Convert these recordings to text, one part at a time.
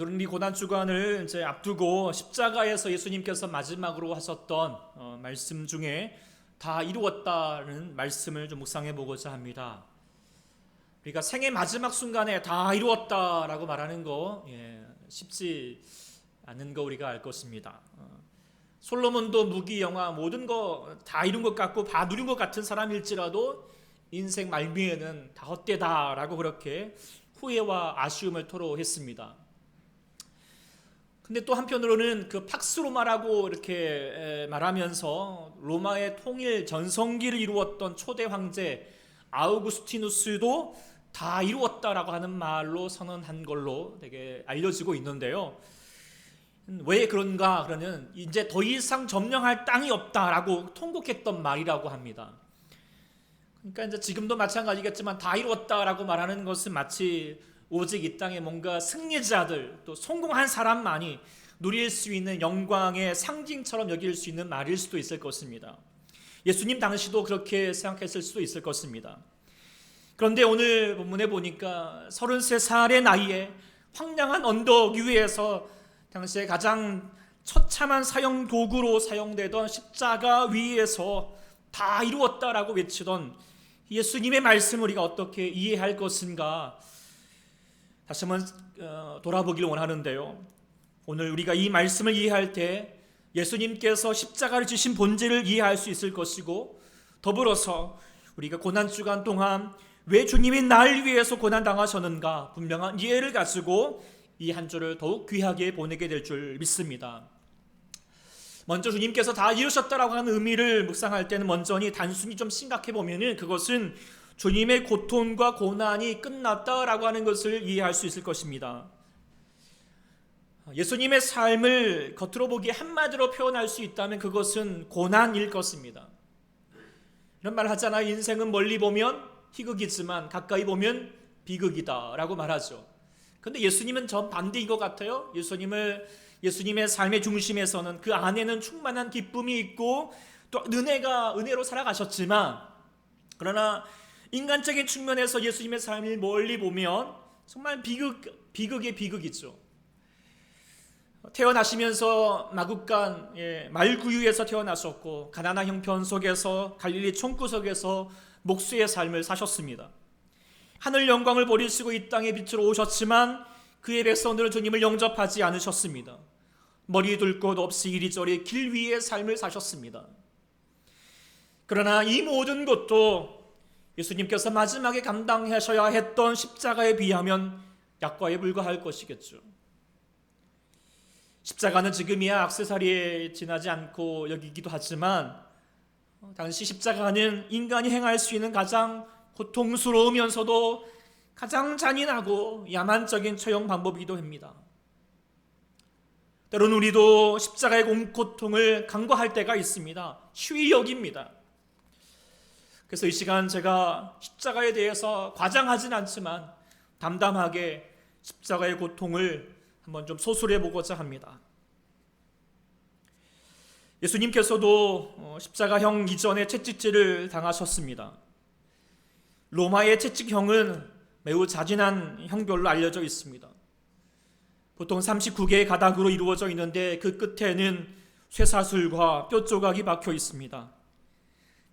오늘은 이 고난주간을 이제 앞두고 십자가에서 예수님께서 마지막으로 하셨던 말씀 중에 다 이루었다는 말씀을 좀 묵상해 보고자 합니다. 우리가 생의 마지막 순간에 다 이루었다라고 말하는 거 쉽지 않은 거 우리가 알 것입니다. 솔로몬도 무기, 영화 모든 거 다 이룬 것 같고 다 누린 것 같은 사람일지라도 인생 말미에는 다 헛되다라고 그렇게 후회와 아쉬움을 토로했습니다. 근데 또 한편으로는 그 팍스 로마라고 이렇게 말하면서 로마의 통일 전성기를 이루었던 초대 황제 아우구스티누스도 다 이루었다라고 하는 말로 선언한 걸로 되게 알려지고 있는데요. 왜 그런가? 그러면 이제 더 이상 점령할 땅이 없다라고 통곡했던 말이라고 합니다. 그러니까 이제 지금도 마찬가지겠지만 다 이루었다라고 말하는 것은 마치 오직 이 땅에 뭔가 승리자들 또 성공한 사람만이 누릴 수 있는 영광의 상징처럼 여길 수 있는 말일 수도 있을 것입니다. 예수님 당시도 그렇게 생각했을 수도 있을 것입니다. 그런데 오늘 본문에 보니까 33살의 나이에 황량한 언덕 위에서 당시에 가장 처참한 사형 도구로 사용되던 십자가 위에서 다 이루었다라고 외치던 예수님의 말씀을 우리가 어떻게 이해할 것인가 다시 한번 돌아보기를 원하는데요. 오늘 우리가 이 말씀을 이해할 때 예수님께서 십자가를 지신 본질을 이해할 수 있을 것이고, 더불어서 우리가 고난주간 동안 왜 주님이 날 위해서 고난당하셨는가 분명한 이해를 가지고 이 한 주를 더욱 귀하게 보내게 될 줄 믿습니다. 먼저 주님께서 다 이루셨다라고 하는 의미를 묵상할 때는 먼저니 단순히 좀 심각해 보면은 그것은 주님의 고통과 고난이 끝났다라고 하는 것을 이해할 수 있을 것입니다. 예수님의 삶을 겉으로 보기에 한마디로 표현할 수 있다면 그것은 고난일 것입니다. 이런 말 하잖아요. 인생은 멀리 보면 희극이지만 가까이 보면 비극이다 라고 말하죠. 그런데 예수님은 전 반대인 것 같아요. 예수님의 삶의 중심에서는 그 안에는 충만한 기쁨이 있고 또 은혜로 살아가셨지만, 그러나 인간적인 측면에서 예수님의 삶을 멀리 보면 정말 비극의 비극이죠. 태어나시면서 마국간 말구유에서 태어나셨고 가나안 형편 속에서 갈릴리 총구석에서 목수의 삶을 사셨습니다. 하늘 영광을 버리시고 이 땅의 빛으로 오셨지만 그의 백성들은 주님을 영접하지 않으셨습니다. 머리 둘 곳 없이 이리저리 길 위의 삶을 사셨습니다. 그러나 이 모든 것도 예수님께서 마지막에 감당하셔야 했던 십자가에 비하면 약과에 불과할 것이겠죠. 십자가는 지금이야 액세서리에 지나지 않고 여기기도 하지만 당시 십자가는 인간이 행할 수 있는 가장 고통스러우면서도 가장 잔인하고 야만적인 처형 방법이기도 합니다. 때로는 우리도 십자가의 고통을 간과할 때가 있습니다. 쉬이 여깁니다. 그래서 이 시간 제가 십자가에 대해서 과장하진 않지만 담담하게 십자가의 고통을 한번 좀 소술해 보고자 합니다. 예수님께서도 십자가형 이전에 채찍질을 당하셨습니다. 로마의 채찍형은 매우 잔인한 형별로 알려져 있습니다. 보통 39개의 가닥으로 이루어져 있는데 그 끝에는 쇠사슬과 뼈조각이 박혀 있습니다.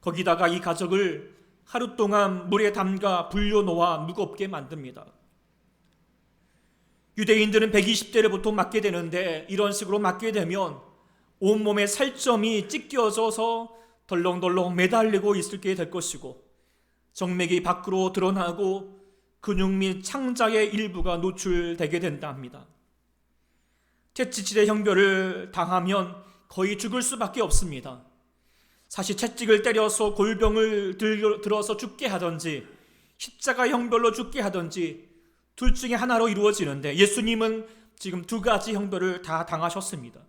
거기다가 이 가적을 하루 동안 물에 담가 불려놓아 무겁게 만듭니다. 유대인들은 120대를 보통 맞게 되는데 이런 식으로 맞게 되면 온몸에 살점이 찢겨져서 덜렁덜렁 매달리고 있게 될 것이고 정맥이 밖으로 드러나고 근육 및 창자의 일부가 노출되게 된다 합니다. 채찍질의 형벌을 당하면 거의 죽을 수밖에 없습니다. 사실 채찍을 때려서 골병을 들어서 죽게 하든지 십자가 형벌로 죽게 하든지 둘 중에 하나로 이루어지는데 예수님은 지금 두 가지 형벌을 다 당하셨습니다.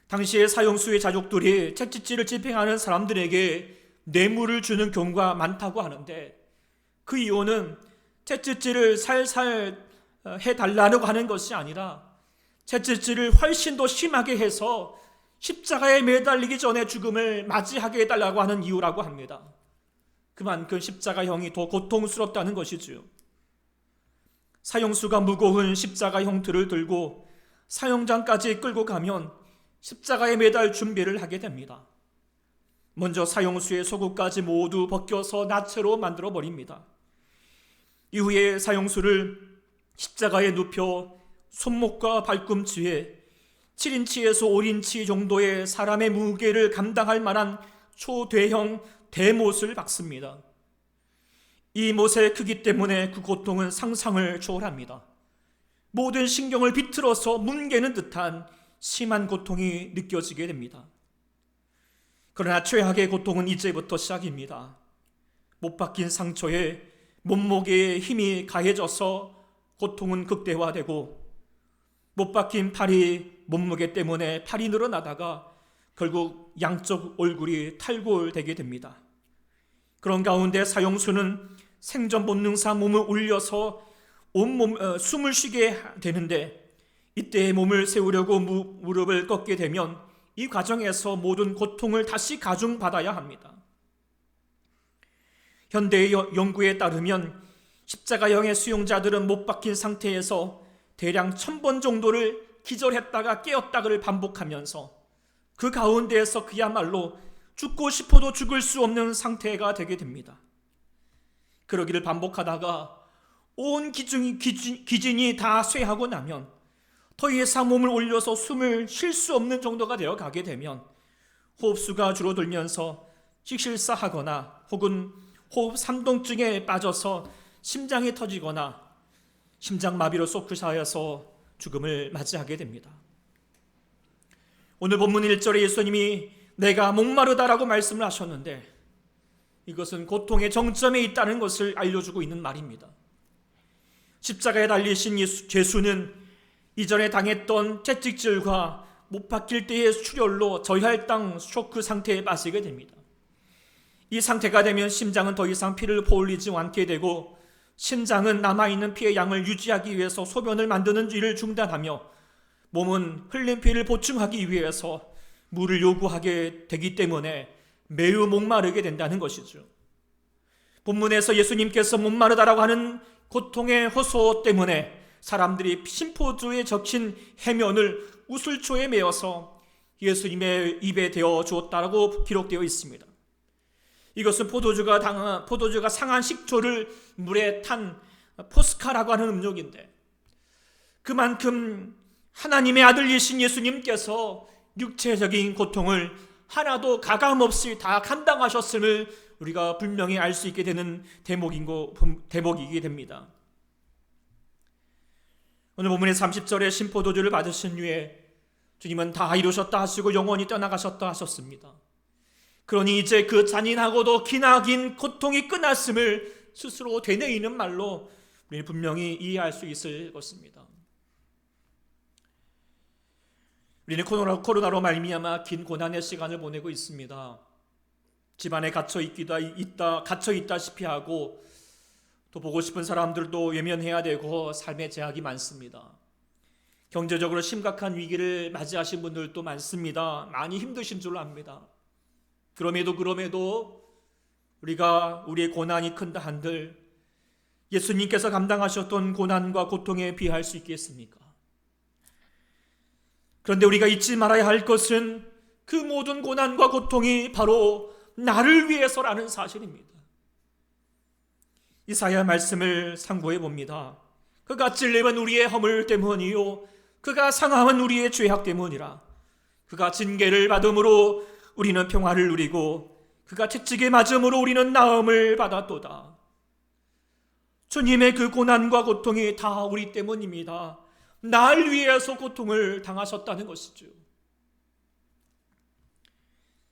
당시의 사형수의 자족들이 채찍질을 집행하는 사람들에게 뇌물을 주는 경우가 많다고 하는데 그 이유는 채찍질을 살살 해달라고 하는 것이 아니라 채찍질을 훨씬 더 심하게 해서 십자가에 매달리기 전에 죽음을 맞이하게 해달라고 하는 이유라고 합니다. 그만큼 십자가형이 더 고통스럽다는 것이지요. 사형수가 무거운 십자가 형틀을 들고 사형장까지 끌고 가면 십자가에 매달 준비를 하게 됩니다. 먼저 사형수의 속옷까지 모두 벗겨서 나체로 만들어 버립니다. 이후에 사형수를 십자가에 눕혀 손목과 발꿈치에 7인치에서 5인치 정도의 사람의 무게를 감당할 만한 초대형 대못을 박습니다. 이 못의 크기 때문에 그 고통은 상상을 초월합니다. 모든 신경을 비틀어서 뭉개는 듯한 심한 고통이 느껴지게 됩니다. 그러나 최악의 고통은 이제부터 시작입니다. 못 박힌 상처에 몸무게에 힘이 가해져서 고통은 극대화되고, 못 박힌 팔이 몸무게 때문에 팔이 늘어나다가 결국 양쪽 얼굴이 탈골되게 됩니다. 그런 가운데 사형수는 생존 본능상 몸을 울려서 숨을 쉬게 되는데, 이때 몸을 세우려고 무릎을 꺾게 되면 이 과정에서 모든 고통을 다시 가중받아야 합니다. 현대의 연구에 따르면 십자가형의 수용자들은 못 박힌 상태에서 대략 1000번 정도를 기절했다가 깨었다가를 반복하면서 그 가운데에서 그야말로 죽고 싶어도 죽을 수 없는 상태가 되게 됩니다. 그러기를 반복하다가 온 기진이 다 쇠하고 나면 더 이상 몸을 올려서 숨을 쉴 수 없는 정도가 되어 가게 되면 호흡수가 줄어들면서 식실사하거나 혹은 호흡 산동증에 빠져서 심장이 터지거나 심장마비로 쏘크사여서 죽음을 맞이하게 됩니다. 오늘 본문 1절에 예수님이 내가 목마르다라고 말씀을 하셨는데, 이것은 고통의 정점에 있다는 것을 알려주고 있는 말입니다. 십자가에 달리신 예수는 이전에 당했던 채찍질과 못 박힐 때의 출혈로 저혈당 쇼크 상태에 빠지게 됩니다. 이 상태가 되면 심장은 더 이상 피를 퍼올리지 않게 되고, 심장은 남아있는 피의 양을 유지하기 위해서 소변을 만드는 일을 중단하며, 몸은 흘린 피를 보충하기 위해서 물을 요구하게 되기 때문에 매우 목마르게 된다는 것이죠. 본문에서 예수님께서 목마르다라고 하는 고통의 호소 때문에 사람들이 심포도에 적힌 해면을 우슬초에 메어서 예수님의 입에 대어 주었다라고 기록되어 있습니다. 이것은 포도주가 상한 식초를 물에 탄 포스카라고 하는 음료인데, 그만큼 하나님의 아들이신 예수님께서 육체적인 고통을 하나도 가감없이 다 감당하셨음을 우리가 분명히 알 수 있게 되는 대목이게 됩니다. 오늘 본문의 30절에 신포도주를 받으신 후에 주님은 다 이루셨다 하시고 영원히 떠나가셨다 하셨습니다. 그러니 이제 그 잔인하고도 기나긴 고통이 끝났음을 스스로 되뇌이는 말로 우리는 분명히 이해할 수 있을 것입니다. 우리는 코로나로 말미암아 긴 고난의 시간을 보내고 있습니다. 집안에 갇혀 있다시피 하고, 또 보고 싶은 사람들도 외면해야 되고 삶의 제약이 많습니다. 경제적으로 심각한 위기를 맞이하신 분들도 많습니다. 많이 힘드신 줄 압니다. 그럼에도 우리가 우리의 고난이 큰다 한들 예수님께서 감당하셨던 고난과 고통에 비할 수 있겠습니까? 그런데 우리가 잊지 말아야 할 것은 그 모든 고난과 고통이 바로 나를 위해서라는 사실입니다. 이사야 말씀을 상고해 봅니다. 그가 찔림은 우리의 허물 때문이요 그가 상함은 우리의 죄악 때문이라. 그가 징계를 받음으로 우리는 평화를 누리고 그가 채찍에 맞음으로 우리는 나음을 받았도다. 주님의 그 고난과 고통이 다 우리 때문입니다. 날 위해서 고통을 당하셨다는 것이죠.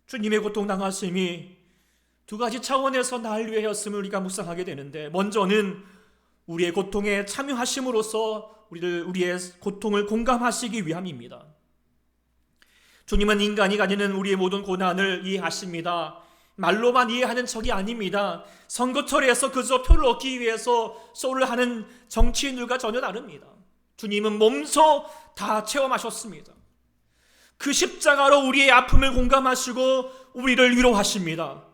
주님의 고통 당하심이 두 가지 차원에서 날 위하였음을 우리가 묵상하게 되는데, 먼저는 우리의 고통에 참여하심으로써 우리의 고통을 공감하시기 위함입니다. 주님은 인간이 가지는 우리의 모든 고난을 이해하십니다. 말로만 이해하는 척이 아닙니다. 선거철에서 그저 표를 얻기 위해서 소를 하는 정치인들과 전혀 다릅니다. 주님은 몸소 다 체험하셨습니다. 그 십자가로 우리의 아픔을 공감하시고 우리를 위로하십니다.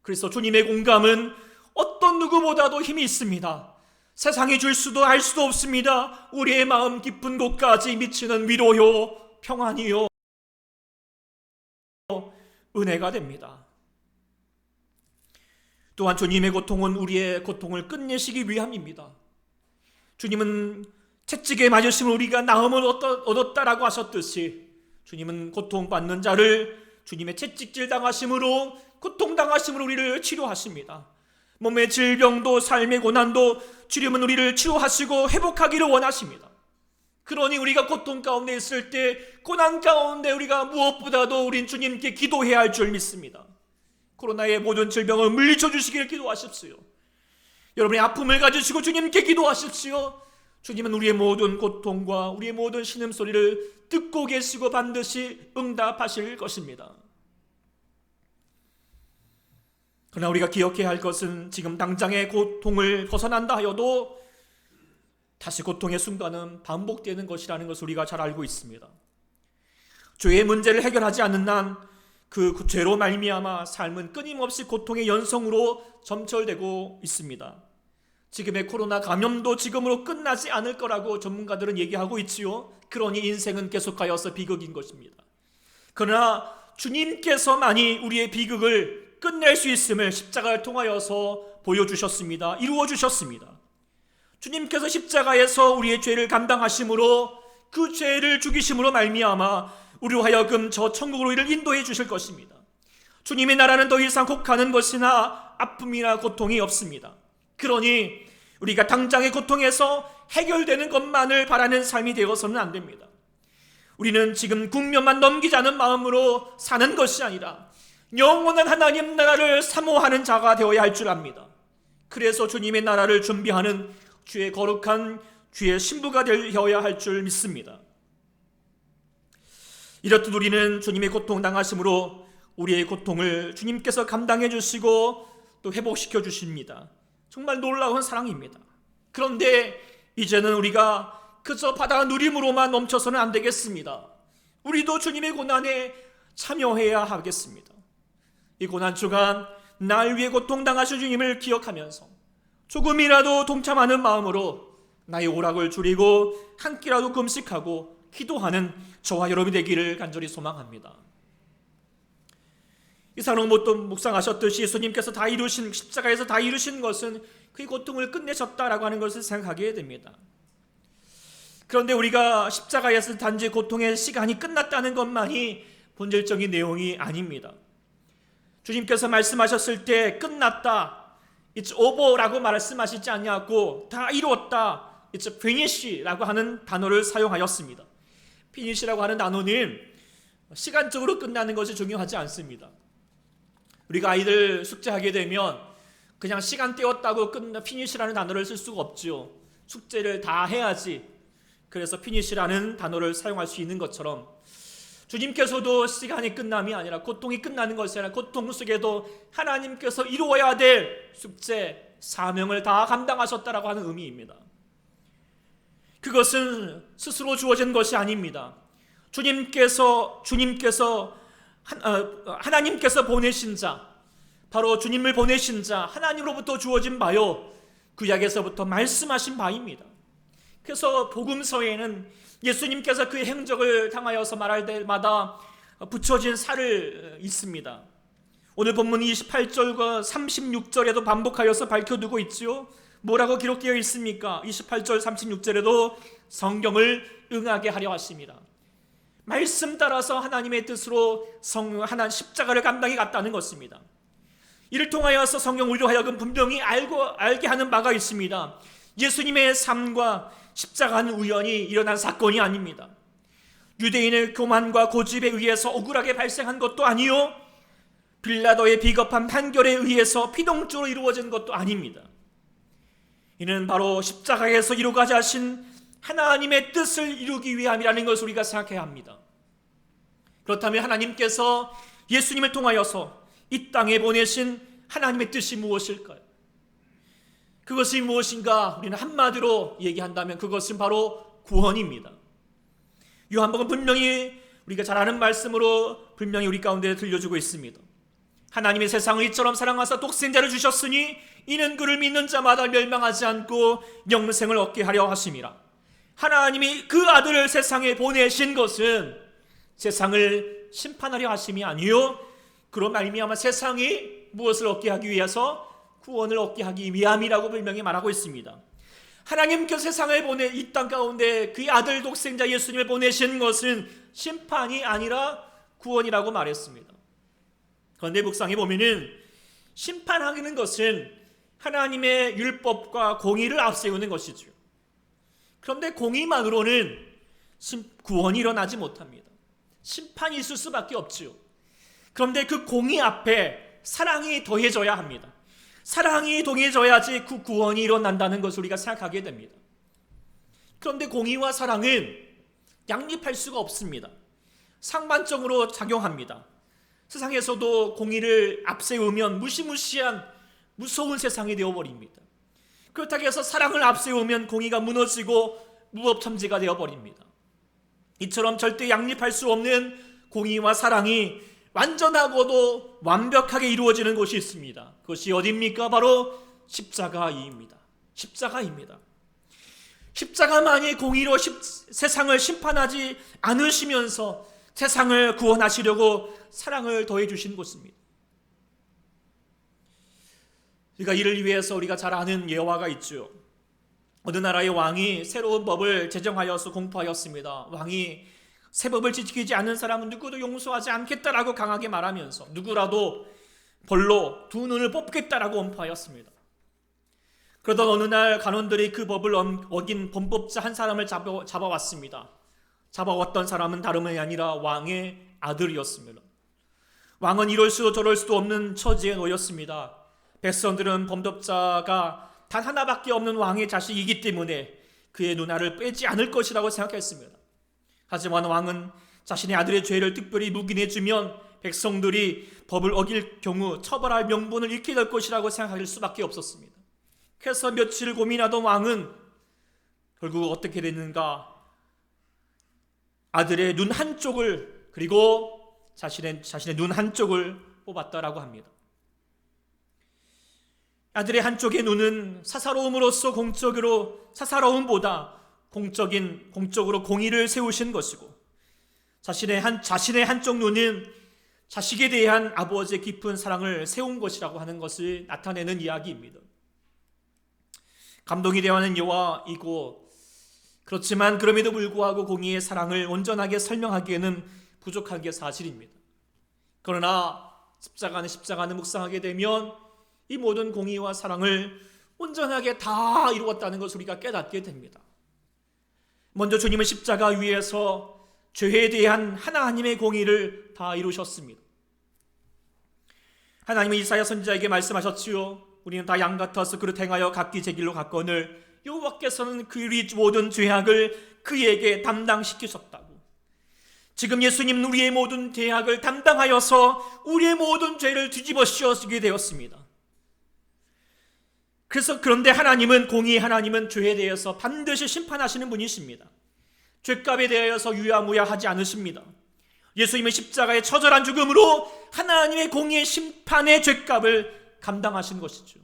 그래서 주님의 공감은 어떤 누구보다도 힘이 있습니다. 세상이 줄 수도 알 수도 없습니다. 우리의 마음 깊은 곳까지 미치는 위로요, 평안이요, 은혜가 됩니다. 또한 주님의 고통은 우리의 고통을 끝내시기 위함입니다. 주님은 채찍에 맞으심을 우리가 나음을 얻었다라고 하셨듯이 주님은 고통받는 자를 주님의 채찍질 당하심으로, 고통당하심으로 우리를 치료하십니다. 몸의 질병도 삶의 고난도 주님은 우리를 치료하시고 회복하기를 원하십니다. 그러니 우리가 고통 가운데 있을 때, 고난 가운데 우리가 무엇보다도 우린 주님께 기도해야 할 줄 믿습니다. 코로나의 모든 질병을 물리쳐 주시기를 기도하십시오. 여러분의 아픔을 가지시고 주님께 기도하십시오. 주님은 우리의 모든 고통과 우리의 모든 신음소리를 듣고 계시고 반드시 응답하실 것입니다. 그러나 우리가 기억해야 할 것은 지금 당장의 고통을 벗어난다 하여도 다시 고통의 순간은 반복되는 것이라는 것을 우리가 잘 알고 있습니다. 죄의 문제를 해결하지 않는 한 그 죄로 말미암아 삶은 끊임없이 고통의 연성으로 점철되고 있습니다. 지금의 코로나 감염도 지금으로 끝나지 않을 거라고 전문가들은 얘기하고 있지요. 그러니 인생은 계속하여서 비극인 것입니다. 그러나 주님께서만이 우리의 비극을 끝낼 수 있음을 십자가를 통하여서 보여주셨습니다. 이루어주셨습니다. 주님께서 십자가에서 우리의 죄를 감당하심으로, 그 죄를 죽이심으로 말미암아 우리로 하여금 저 천국으로 이를 인도해 주실 것입니다. 주님의 나라는 더 이상 곡하는 것이나 아픔이나 고통이 없습니다. 그러니 우리가 당장의 고통에서 해결되는 것만을 바라는 삶이 되어서는 안 됩니다. 우리는 지금 국면만 넘기자는 마음으로 사는 것이 아니라 영원한 하나님 나라를 사모하는 자가 되어야 할 줄 압니다. 그래서 주님의 나라를 준비하는 주의 거룩한 주의 신부가 되어야 할 줄 믿습니다. 이렇듯 우리는 주님의 고통 당하심으로 우리의 고통을 주님께서 감당해 주시고 또 회복시켜 주십니다. 정말 놀라운 사랑입니다. 그런데 이제는 우리가 그저 받아 누림으로만 멈춰서는 안 되겠습니다. 우리도 주님의 고난에 참여해야 하겠습니다. 이 고난 주간 날 위해 고통당하신 주님을 기억하면서 조금이라도 동참하는 마음으로 나의 오락을 줄이고 한 끼라도 금식하고 기도하는 저와 여러분이 되기를 간절히 소망합니다. 이사롱 묵상하셨듯이 예수님께서 다 이루신, 십자가에서 다 이루신 것은 그 고통을 끝내셨다라고 하는 것을 생각하게 됩니다. 그런데 우리가 십자가에서 단지 고통의 시간이 끝났다는 것만이 본질적인 내용이 아닙니다. 주님께서 말씀하셨을 때 끝났다, It's over라고 말씀하시지 않냐고, 다 이루었다, It's finish라고 하는 단어를 사용하였습니다. finish라고 하는 단어는 시간적으로 끝나는 것이 중요하지 않습니다. 우리가 아이들 숙제하게 되면 그냥 시간 때웠다고 finish라는 단어를 쓸 수가 없죠. 숙제를 다 해야지. 그래서 finish라는 단어를 사용할 수 있는 것처럼 주님께서도 시간이 끝남이 아니라, 고통이 끝나는 것이 아니라 고통 속에도 하나님께서 이루어야 될 숙제, 사명을 다 감당하셨다라고 하는 의미입니다. 그것은 스스로 주어진 것이 아닙니다. 하나님께서 보내신 자, 바로 주님을 보내신 자, 하나님으로부터 주어진 바요, 구약에서부터 말씀하신 바입니다. 그래서 복음서에는 예수님께서 그의 행적을 당하여서 말할 때마다 붙여진 살을 있습니다. 오늘 본문 28절과 36절에도 반복하여서 밝혀두고 있지요. 뭐라고 기록되어 있습니까? 28절 36절에도 성경을 응하게 하려 하십니다. 말씀 따라서 하나님의 뜻으로 십자가를 감당해 갔다는 것입니다. 이를 통하여서 성경 우리로 하여금 분명히 알게 하는 바가 있습니다. 예수님의 삶과 십자가는 우연히 일어난 사건이 아닙니다. 유대인의 교만과 고집에 의해서 억울하게 발생한 것도 아니요, 빌라도의 비겁한 판결에 의해서 피동적으로 이루어진 것도 아닙니다. 이는 바로 십자가에서 이루고자 하신 하나님의 뜻을 이루기 위함이라는 것을 우리가 생각해야 합니다. 그렇다면 하나님께서 예수님을 통하여서 이 땅에 보내신 하나님의 뜻이 무엇일까요? 그것이 무엇인가? 우리는 한마디로 얘기한다면 그것은 바로 구원입니다. 요한복음 분명히 우리가 잘 아는 말씀으로 분명히 우리 가운데 들려주고 있습니다. 하나님의 세상을 이처럼 사랑하사 독생자를 주셨으니 이는 그를 믿는 자마다 멸망하지 않고 영생을 얻게 하려 하심이라. 하나님이 그 아들을 세상에 보내신 것은 세상을 심판하려 하심이 아니요 그로 말미암아 세상이 무엇을 얻게 하기 위해서 구원을 얻게 하기 위함이라고 분명히 말하고 있습니다. 하나님께서 세상을 보내 이 땅 가운데 그의 아들 독생자 예수님을 보내신 것은 심판이 아니라 구원이라고 말했습니다. 그런데 묵상해 보면은 심판하는 것은 하나님의 율법과 공의를 앞세우는 것이죠. 그런데 공의만으로는 구원이 일어나지 못합니다. 심판이 있을 수밖에 없지요. 그런데 그 공의 앞에 사랑이 더해져야 합니다. 사랑이 더해져야지 그 구원이 일어난다는 것을 우리가 생각하게 됩니다. 그런데 공의와 사랑은 양립할 수가 없습니다. 상반적으로 작용합니다. 세상에서도 공의를 앞세우면 무시무시한 무서운 세상이 되어버립니다. 그렇다고 해서 사랑을 앞세우면 공의가 무너지고 무법천지가 되어버립니다. 이처럼 절대 양립할 수 없는 공의와 사랑이 완전하고도 완벽하게 이루어지는 곳이 있습니다. 그것이 어디입니까? 바로 십자가입니다. 십자가입니다. 십자가만이 공의로 세상을 심판하지 않으시면서 세상을 구원하시려고 사랑을 더해 주신 곳입니다. 그러니까 이를 위해서 우리가 잘 아는 예화가 있죠. 어느 나라의 왕이 새로운 법을 제정하여서 공포하였습니다. 왕이 새 법을 지키지 않는 사람은 누구도 용서하지 않겠다라고 강하게 말하면서 누구라도 벌로 두 눈을 뽑겠다라고 엄포하였습니다. 그러던 어느 날 간원들이 그 법을 어긴 범법자 한 사람을 잡아왔습니다. 잡아왔던 사람은 다름이 아니라 왕의 아들이었습니다. 왕은 이럴 수도 저럴 수도 없는 처지에 놓였습니다. 백성들은 범법자가 단 하나밖에 없는 왕의 자식이기 때문에 그의 누나를 빼지 않을 것이라고 생각했습니다. 하지만 왕은 자신의 아들의 죄를 특별히 묵인해주면 백성들이 법을 어길 경우 처벌할 명분을 잃게 될 것이라고 생각할 수밖에 없었습니다. 그래서 며칠 고민하던 왕은 결국 어떻게 됐는가? 아들의 눈 한쪽을 그리고 자신의 눈 한쪽을 뽑았다라고 합니다. 아들의 한쪽의 눈은 사사로움으로서 사사로움보다 공적으로 공의를 세우신 것이고 자신의 한쪽 눈은 자식에 대한 아버지의 깊은 사랑을 세운 것이라고 하는 것을 나타내는 이야기입니다. 감동이 되어 하는 예화이고 그렇지만 그럼에도 불구하고 공의의 사랑을 온전하게 설명하기에는 부족한 게 사실입니다. 그러나 십자가는 묵상하게 되면 이 모든 공의와 사랑을 온전하게 다 이루었다는 것을 우리가 깨닫게 됩니다. 먼저 주님은 십자가 위에서 죄에 대한 하나님의 공의를 다 이루셨습니다. 하나님은 이사야 선지자에게 말씀하셨지요. 우리는 다 양 같아서 그릇 행하여 각기 제 길로 갔거늘 여호와께서는 그의 모든 죄악을 그에게 담당시키셨다고. 지금 예수님은 우리의 모든 죄악을 담당하여서 우리의 모든 죄를 뒤집어 씌우시게 되었습니다. 그런데 하나님은 죄에 대해서 반드시 심판하시는 분이십니다. 죄값에 대하여서 유야무야하지 않으십니다. 예수님은 십자가의 처절한 죽음으로 하나님의 공의의 심판의 죄값을 감당하신 것이죠.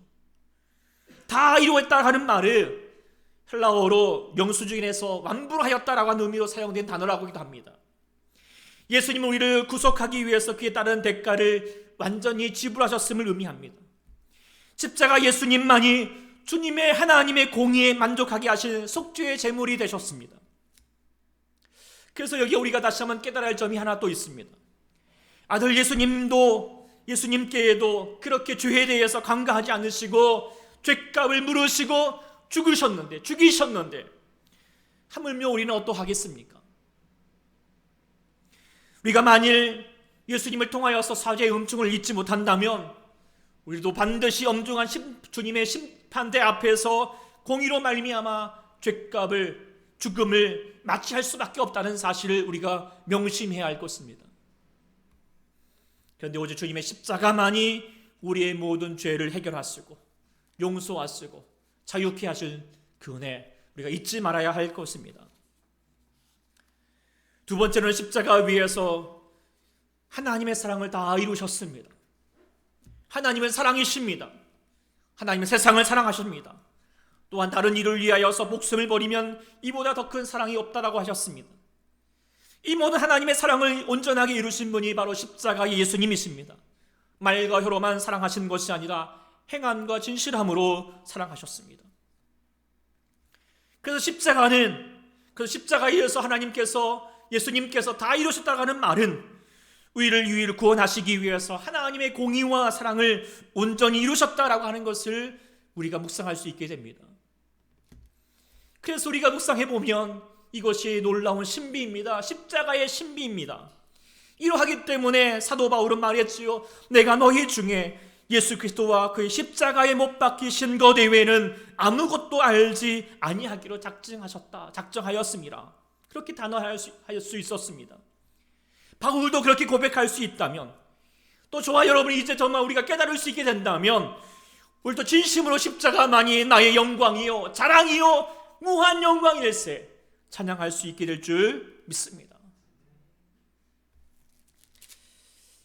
다 이루었다 하는 말을 헬라어로 영수증에서 완불하였다라고 하는 의미로 사용된 단어라고도 합니다. 예수님은 우리를 구속하기 위해서 그에 따른 대가를 완전히 지불하셨음을 의미합니다. 십자가 예수님만이 주님의 하나님의 공의에 만족하게 하신 속죄의 제물이 되셨습니다. 그래서 여기 우리가 다시 한번 깨달아야 할 점이 하나 또 있습니다. 아들 예수님께도 그렇게 죄에 대해서 간과하지 않으시고 죄값을 물으시고 죽이셨는데 하물며 우리는 어떠하겠습니까? 우리가 만일 예수님을 통하여서 사죄의 음충을 잊지 못한다면 우리도 반드시 엄중한 주님의 심판대 앞에서 공의로 말미암아 죽음을 맞이할 수밖에 없다는 사실을 우리가 명심해야 할 것입니다. 그런데 오직 주님의 십자가만이 우리의 모든 죄를 해결하시고 용서하시고 자유케 하실 그 은혜 우리가 잊지 말아야 할 것입니다. 두 번째는 십자가 위에서 하나님의 사랑을 다 이루셨습니다. 하나님은 사랑이십니다. 하나님은 세상을 사랑하십니다. 또한 다른 이를 위하여서 목숨을 버리면 이보다 더 큰 사랑이 없다라고 하셨습니다. 이 모든 하나님의 사랑을 온전하게 이루신 분이 바로 십자가의 예수님이십니다. 말과 혀로만 사랑하신 것이 아니라 행함과 진실함으로 사랑하셨습니다. 그래서 십자가에 의해서 예수님께서 다 이루셨다고 하는 말은 우리를 유일 구원하시기 위해서 하나님의 공의와 사랑을 온전히 이루셨다라고 하는 것을 우리가 묵상할 수 있게 됩니다. 그래서 우리가 묵상해 보면 이것이 놀라운 신비입니다. 십자가의 신비입니다. 이러하기 때문에 사도 바울은 말했지요. 내가 너희 중에 예수 그리스도와 그의 십자가에 못 박히신 것 외에는 아무것도 알지 아니하기로 작정하였습니다. 그렇게 단호할 수 있었습니다. 바울도 그렇게 고백할 수 있다면, 또 저와 여러분이 이제 정말 우리가 깨달을 수 있게 된다면, 우리도 진심으로 십자가만이 나의 영광이요 자랑이요 무한 영광일세 찬양할 수 있게 될 줄 믿습니다.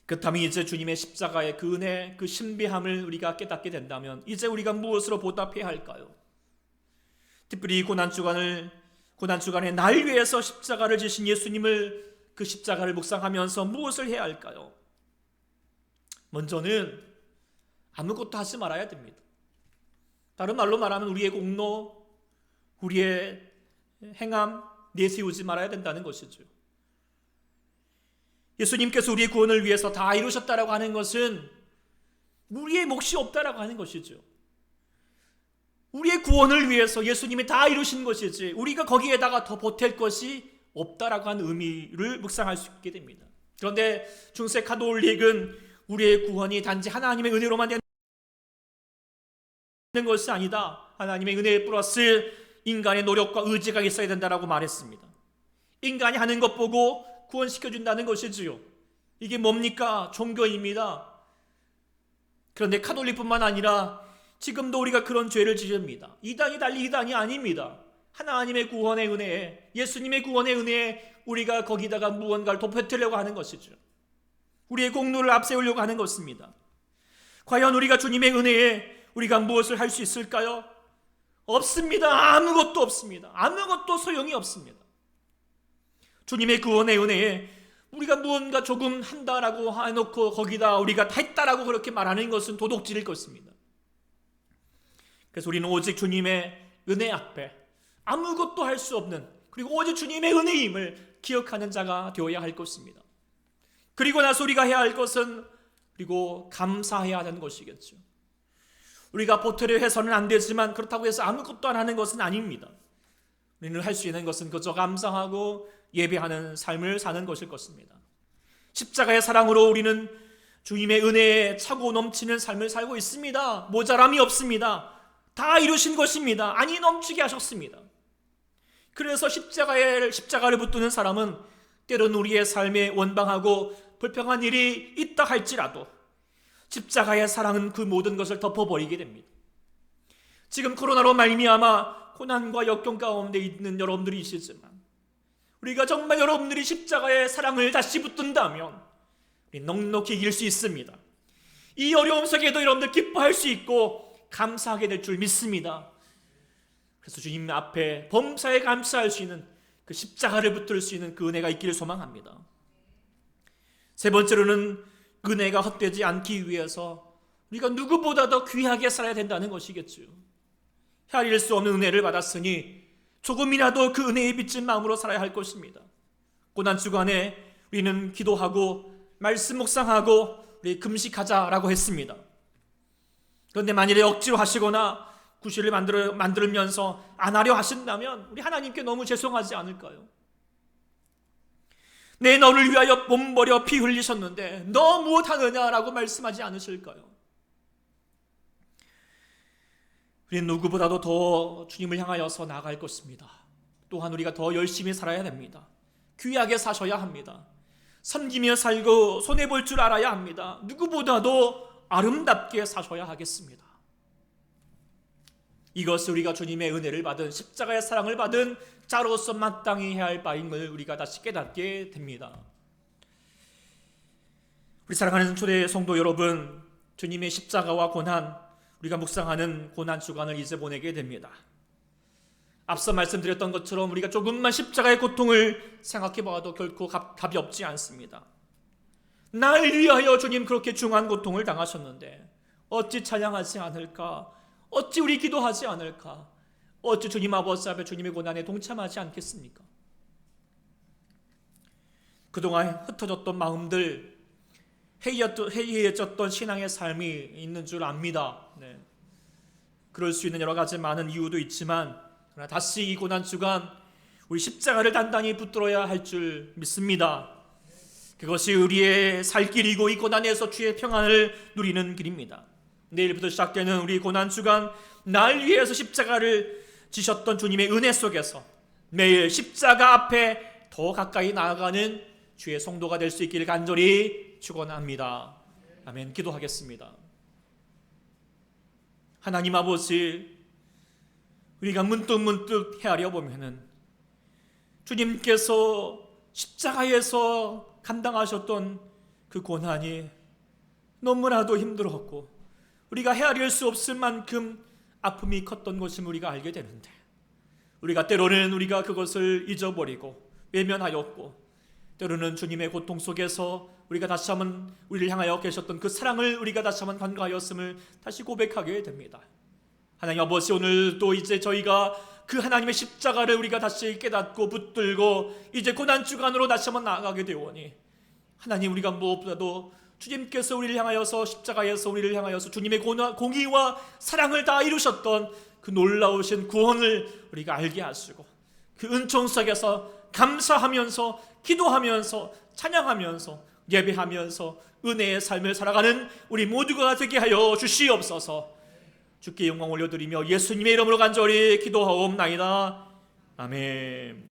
그렇다면 이제 주님의 십자가의 그 은혜, 그 신비함을 우리가 깨닫게 된다면 이제 우리가 무엇으로 보답해야 할까요? 특별히 고난주간에 날 위해서 십자가를 지신 예수님을, 그 십자가를 묵상하면서 무엇을 해야 할까요? 먼저는 아무것도 하지 말아야 됩니다. 다른 말로 말하면 우리의 공로, 우리의 행함 내세우지 말아야 된다는 것이죠. 예수님께서 우리의 구원을 위해서 다 이루셨다라고 하는 것은 우리의 몫이 없다라고 하는 것이죠. 우리의 구원을 위해서 예수님이 다 이루신 것이지 우리가 거기에다가 더 보탤 것이 없다라고 하는 의미를 묵상할 수 있게 됩니다. 그런데 중세 가톨릭은 우리의 구원이 단지 하나님의 은혜로만 되는 것이 아니다. 하나님의 은혜 플러스 인간의 노력과 의지가 있어야 된다라고 말했습니다. 인간이 하는 것 보고 구원시켜준다는 것이지요. 이게 뭡니까? 종교입니다. 그런데 가톨릭뿐만 아니라 지금도 우리가 그런 죄를 지릅니다. 이단이 달리 이단이 아닙니다. 하나님의 구원의 은혜에, 예수님의 구원의 은혜에 우리가 거기다가 무언가를 덧붙이려고 하는 것이죠. 우리의 공로를 앞세우려고 하는 것입니다. 과연 우리가 주님의 은혜에 우리가 무엇을 할 수 있을까요? 없습니다. 아무것도 없습니다. 아무것도 소용이 없습니다. 주님의 구원의 은혜에 우리가 무언가 조금 한다라고 해놓고 거기다 우리가 다 했다라고 그렇게 말하는 것은 도둑질일 것입니다. 그래서 우리는 오직 주님의 은혜 앞에 아무것도 할 수 없는, 그리고 오직 주님의 은혜임을 기억하는 자가 되어야 할 것입니다. 그리고 나서 우리가 해야 할 것은 그리고 감사해야 하는 것이겠죠. 우리가 보태려 해서는 안 되지만 그렇다고 해서 아무것도 안 하는 것은 아닙니다. 우리는 할 수 있는 것은 그저 감사하고 예배하는 삶을 사는 것일 것입니다. 십자가의 사랑으로 우리는 주님의 은혜에 차고 넘치는 삶을 살고 있습니다. 모자람이 없습니다. 다 이루신 것입니다. 아니 넘치게 하셨습니다. 그래서 십자가를 붙드는 사람은 때로는 우리의 삶에 원방하고 불평한 일이 있다 할지라도 십자가의 사랑은 그 모든 것을 덮어버리게 됩니다. 지금 코로나로 말미암아 고난과 역경 가운데 있는 여러분들이시지만 우리가 정말 여러분들이 십자가의 사랑을 다시 붙든다면 우리 넉넉히 이길 수 있습니다. 이 어려움 속에도 여러분들 기뻐할 수 있고 감사하게 될 줄 믿습니다. 그래서 주님 앞에 범사에 감사할 수 있는 그 십자가를 붙들 수 있는 그 은혜가 있기를 소망합니다. 세 번째로는 은혜가 헛되지 않기 위해서 우리가 누구보다 더 귀하게 살아야 된다는 것이겠죠. 헤아릴 수 없는 은혜를 받았으니 조금이라도 그 은혜에 비친 마음으로 살아야 할 것입니다. 고난주간에 우리는 기도하고 말씀 묵상하고 우리 금식하자라고 했습니다. 그런데 만일에 억지로 하시거나 구실을 만들면서 안 하려 하신다면 우리 하나님께 너무 죄송하지 않을까요? 내 너를 위하여 몸 버려 피 흘리셨는데 너 무엇하느냐라고 말씀하지 않으실까요? 우리는 누구보다도 더 주님을 향하여서 나아갈 것입니다. 또한 우리가 더 열심히 살아야 됩니다. 귀하게 사셔야 합니다. 섬기며 살고 손해볼 줄 알아야 합니다. 누구보다도 아름답게 사셔야 하겠습니다. 이것을 우리가 주님의 은혜를 받은, 십자가의 사랑을 받은 자로서 마땅히 해야 할 바임을 우리가 다시 깨닫게 됩니다. 우리 사랑하는 초대 성도 여러분, 주님의 십자가와 고난, 우리가 묵상하는 고난 주간을 이제 보내게 됩니다. 앞서 말씀드렸던 것처럼 우리가 조금만 십자가의 고통을 생각해 봐도 결코 답이 없지 않습니다. 날 위하여 주님 그렇게 중한 고통을 당하셨는데 어찌 찬양하지 않을까? 어찌 우리 기도하지 않을까? 어찌 주님 아버지 앞에 주님의 고난에 동참하지 않겠습니까? 그동안 흩어졌던 마음들, 해이해졌던 신앙의 삶이 있는 줄 압니다. 네. 그럴 수 있는 여러 가지 많은 이유도 있지만 그러나 다시 이 고난 주간 우리 십자가를 단단히 붙들어야 할 줄 믿습니다. 그것이 우리의 살 길이고 이 고난에서 주의 평안을 누리는 길입니다. 내일부터 시작되는 우리 고난 주간, 날 위해서 십자가를 지셨던 주님의 은혜 속에서 매일 십자가 앞에 더 가까이 나아가는 주의 성도가 될 수 있기를 간절히 축원합니다. 아멘. 기도하겠습니다. 하나님 아버지, 우리가 문득문득 헤아려 보면은 주님께서 십자가에서 감당하셨던 그 고난이 너무나도 힘들었고 우리가 헤아릴 수 없을 만큼 아픔이 컸던 것을 우리가 알게 되는데, 우리가 때로는 우리가 그것을 잊어버리고 외면하였고, 때로는 주님의 고통 속에서 우리가 다시 한번 우리를 향하여 계셨던 그 사랑을 우리가 다시 한번 간과하였음을 다시 고백하게 됩니다. 하나님 아버지, 오늘도 이제 저희가 그 하나님의 십자가를 우리가 다시 깨닫고 붙들고 이제 고난주간으로 다시 한번 나아가게 되오니, 하나님, 우리가 무엇보다도 주님께서 우리를 향하여서 십자가에서 우리를 향하여서 주님의 공의와 사랑을 다 이루셨던 그 놀라우신 구원을 우리가 알게 하시고 그 은총 속에서 감사하면서 기도하면서 찬양하면서 예배하면서 은혜의 삶을 살아가는 우리 모두가 되게 하여 주시옵소서. 주께 영광 올려드리며 예수님의 이름으로 간절히 기도하옵나이다. 아멘.